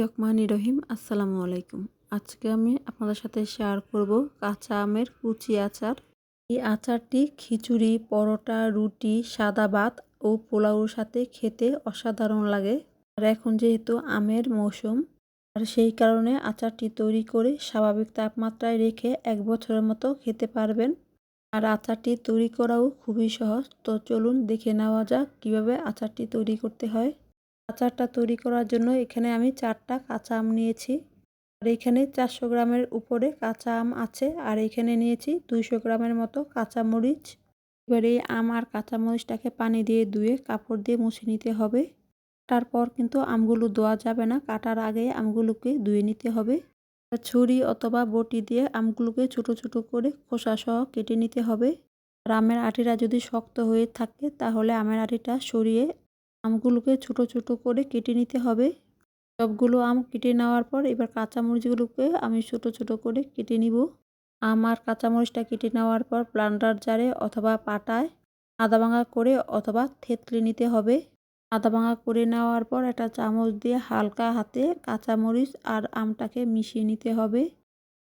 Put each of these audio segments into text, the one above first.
রহমানির রহিম। আসসালামু আলাইকুম। আজকে আমি আপনাদের সাথে শেয়ার করব কাঁচা আমের কুচি আচার। এই আচারটি খিচুড়ি, পরোটা, রুটি, সাদা ভাত ও পোলাওর সাথে খেতে অসাধারণ লাগে। আর এখন যেহেতু আমের মৌসুম, আর সেই কারণে আচারটি তৈরি করে স্বাভাবিক তাপমাত্রায় রেখে 1 বছরের মতো খেতে পারবেন। আর আচারটি তৈরি করাও খুবই সহজ। তো চলুন দেখে নেওয়া যাক কীভাবে আচারটি তৈরি করতে হয়। আচারটা তৈরি করার জন্য এখানে আমি 4টা কাঁচা আম নিয়েছি। আর এখানে 400 গ্রামের উপরে কাঁচা আম আছে। আর এখানে নিয়েছি 200 গ্রামের মতো কাঁচা মরিচ। এবার এই আম আর কাঁচা মরিচটাকে পানি দিয়ে ধুয়ে কাপড় দিয়ে মুছে নিতে হবে। তারপর কিন্তু আমগুলো ধোয়া যাবে না, কাটার আগে আমগুলোকে ধুয়ে নিতে হবে। ছুরি অথবা বটি দিয়ে আমগুলোকে ছোট ছোট করে খোসা সহ কেটে নিতে হবে। আর আমের আটিটা যদি শক্ত হয়ে থাকে তাহলে আমের আটিটা সরিয়ে আমগুলোকে ছোট ছোট করে কেটে নিতে হবে। সবগুলো আম কেটে নেওয়ার পর এবার কাঁচামরিচগুলোকে আমি ছোট ছোট করে কেটে নিব। আম আর কাঁচামরিচটা কেটে নেওয়ার পর ব্লেন্ডার জারে অথবা পাটায় আদা ভাঙা করে অথবা থেতলে নিতে হবে। আদা ভাঙা করে নেওয়ার পর একটা চামচ দিয়ে হালকা হাতে কাঁচামরিচ আর আমটাকে মিশিয়ে নিতে হবে।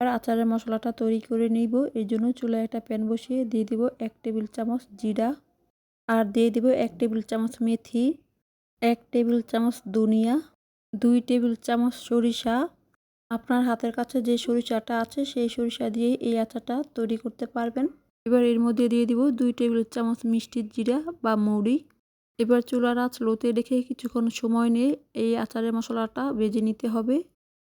আর আচারের মশলাটা তৈরি করে নিব। এই জন্য চুলায় একটা প্যান বসিয়ে দিয়ে দিব 1 টেবিল চামচ জিরা, আর দিয়ে দিব 1 টেবিল চামচ মেথি, 1 টেবিল চামচ ধনিয়া, 2 টেবিল চামচ সরিষা। আপনার হাতের কাছে যে সরিষাটা আছে সেই সরিষা দিয়ে এই আচারটা তৈরি করতে পারবেন। এবার এর মধ্যে দিয়ে দিব 2 টেবিল চামচ মিষ্টি জিরা বা মৌরি। এবার চুলার আঁচ লোতে রেখে কিছুক্ষণ সময় নিয়ে এই আচারের মশলাটা ভেজে নিতে হবে।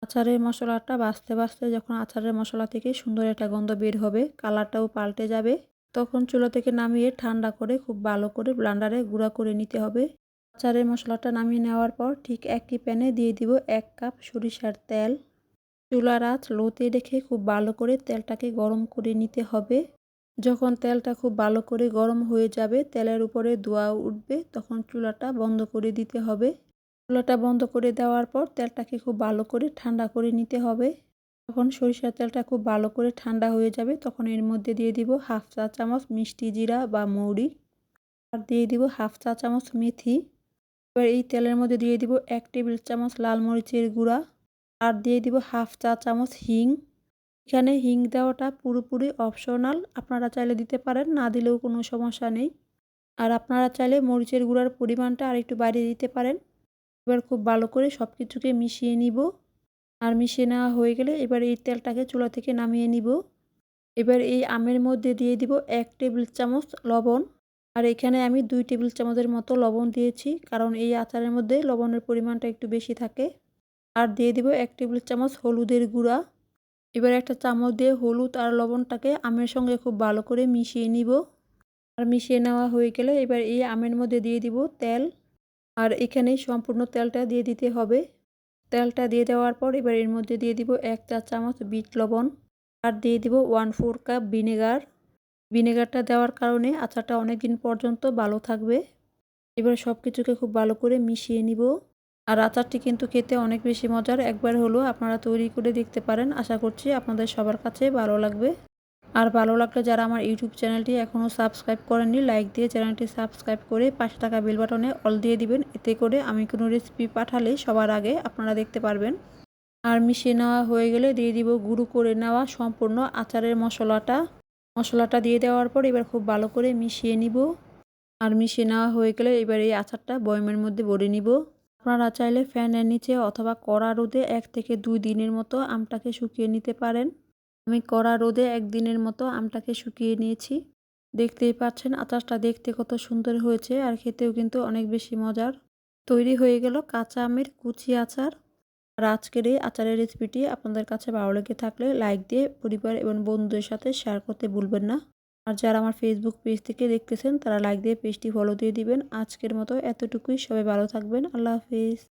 আচারের মশলাটা ভাজতে ভাজতে যখন আচারের মশলা থেকে সুন্দর একটা গন্ধ বের হবে, কালারটাও পাল্টে যাবে, তখন চুলা থেকে নামিয়ে ঠান্ডা করে খুব ভালো করে ব্লেন্ডারে গুঁড়া করে নিতে হবে। আচারের মশলাটা নামিয়ে নেওয়ার পর ঠিক একই প্যানে দিয়ে দিব 1 কাপ সরিষার তেল। চুলার আঁচ লোতে রেখে খুব ভালো করে তেলটাকে গরম করে নিতে হবে। যখন তেলটা খুব ভালো করে গরম হয়ে যাবে, তেলের উপরে ধোঁয়া উঠবে, তখন চুলাটা বন্ধ করে দিতে হবে। চুলাটা বন্ধ করে দেওয়ার পর তেলটাকে খুব ভালো করে ঠান্ডা করে নিতে হবে। যখন সরিষার তেলটা খুব ভালো করে ঠান্ডা হয়ে যাবে তখন এর মধ্যে দিয়ে দিব 1/2 চা চামচ মিষ্টি জিরা বা মৌরি, আর দিয়ে দিব 1/2 চা চামচ মেথি। এবার এই তেলের মধ্যে দিয়ে দিব 1 টেবিল চামচ লাল মরিচের গুঁড়া, আর দিয়ে দিব 1/2 চা চামচ হিং। এখানে হিং দেওয়াটা পুরোপুরি অপশনাল, আপনারা চাইলে দিতে পারেন, না দিলেও কোনো সমস্যা নেই। আর আপনারা চাইলে মরিচের গুঁড়ার পরিমাণটা আরেকটু বাড়িয়ে দিতে পারেন। এবার খুব ভালো করে সব কিছুকে মিশিয়ে নিব। আর মিশিয়ে নেওয়া হয়ে গেলে এবার এই তেলটাকে চুলা থেকে নামিয়ে নিব। এবার এই আমের মধ্যে দিয়ে দিব 1 টেবিল চামচ লবণ। আর এখানে আমি 2 টেবিল চামচের মতো লবণ দিয়েছি, কারণ এই আচারের মধ্যে লবণের পরিমাণটা একটু বেশি থাকে। আর দিয়ে দিব 1 টেবিল চামচ হলুদের গুঁড়া। এবার একটা চামচ দিয়ে হলুদ আর লবণটাকে আমের সঙ্গে খুব ভালো করে মিশিয়ে নিব। আর মিশিয়ে নেওয়া হয়ে গেলে এবার এই আমের মধ্যে দিয়ে দিব তেল। আর এখানে সম্পূর্ণ তেলটা দিয়ে দিতে হবে। তেলটা দিয়ে দেওয়ার পর এবার এর মধ্যে দিয়ে দিব 1 চা চামচ বিট লবণ, আর দিয়ে দিব 1/4 কাপ ভিনেগার। ভিনেগারটা দেওয়ার কারণে আচারটা অনেক দিন পর্যন্ত ভালো থাকবে। এবার সব কিছুকে খুব ভালো করে মিশিয়ে নিব। আর আচারটি কিন্তু খেতে অনেক বেশি মজার, একবার হলেও আপনারা তৈরি করে দেখতে পারেন। আশা করছি আপনাদের সবার কাছে ভালো লাগবে। আর ভালো লাগলে যারা আমার ইউটিউব চ্যানেলটি এখনও সাবস্ক্রাইব করেননি, লাইক দিয়ে চ্যানেলটি সাবস্ক্রাইব করে পাশে থাকা বেল বাটনে অল দিয়ে দিবেন। এতে করে আমি কোনো রেসিপি পাঠালে সবার আগে আপনারা দেখতে পারবেন। আর মিশিয়ে নেওয়া হয়ে গেলে দিয়ে দিব গুঁড়ো করে নেওয়া সম্পূর্ণ আচারের মশলাটা দিয়ে দেওয়ার পর এবার খুব ভালো করে মিশিয়ে নিব। আর মিশিয়ে নেওয়া হয়ে গেলে এবার এই আচারটা বয়মের মধ্যে ভরে নিব। আপনারা চাইলে ফ্যানের নিচে অথবা কড়া রোদে 1 থেকে 2 দিনের মতো আমটাকে শুকিয়ে নিতে পারেন। আমি কড়া রোদে 1 দিনের মতো আমটাকে শুকিয়ে নিয়েছি। দেখতেই পাচ্ছেন আচারটা দেখতে কত সুন্দর হয়েছে, আর খেতেও কিন্তু অনেক বেশি মজার। তৈরি হয়ে গেল কাঁচা আমের কুচি আচার। আর আজকের এই আচারের রেসিপিটি আপনাদের কাছে ভালো লেগে থাকলে লাইক দিয়ে পরিবার এবং বন্ধুদের সাথে শেয়ার করতে ভুলবেন না। আর যারা আমার ফেসবুক পেজ থেকে দেখতেছেন তারা লাইক দিয়ে পেজটি ফলো দিয়ে দিবেন। আজকের মতো এতটুকুই, সবাই ভালো থাকবেন। আল্লাহ হাফেজ।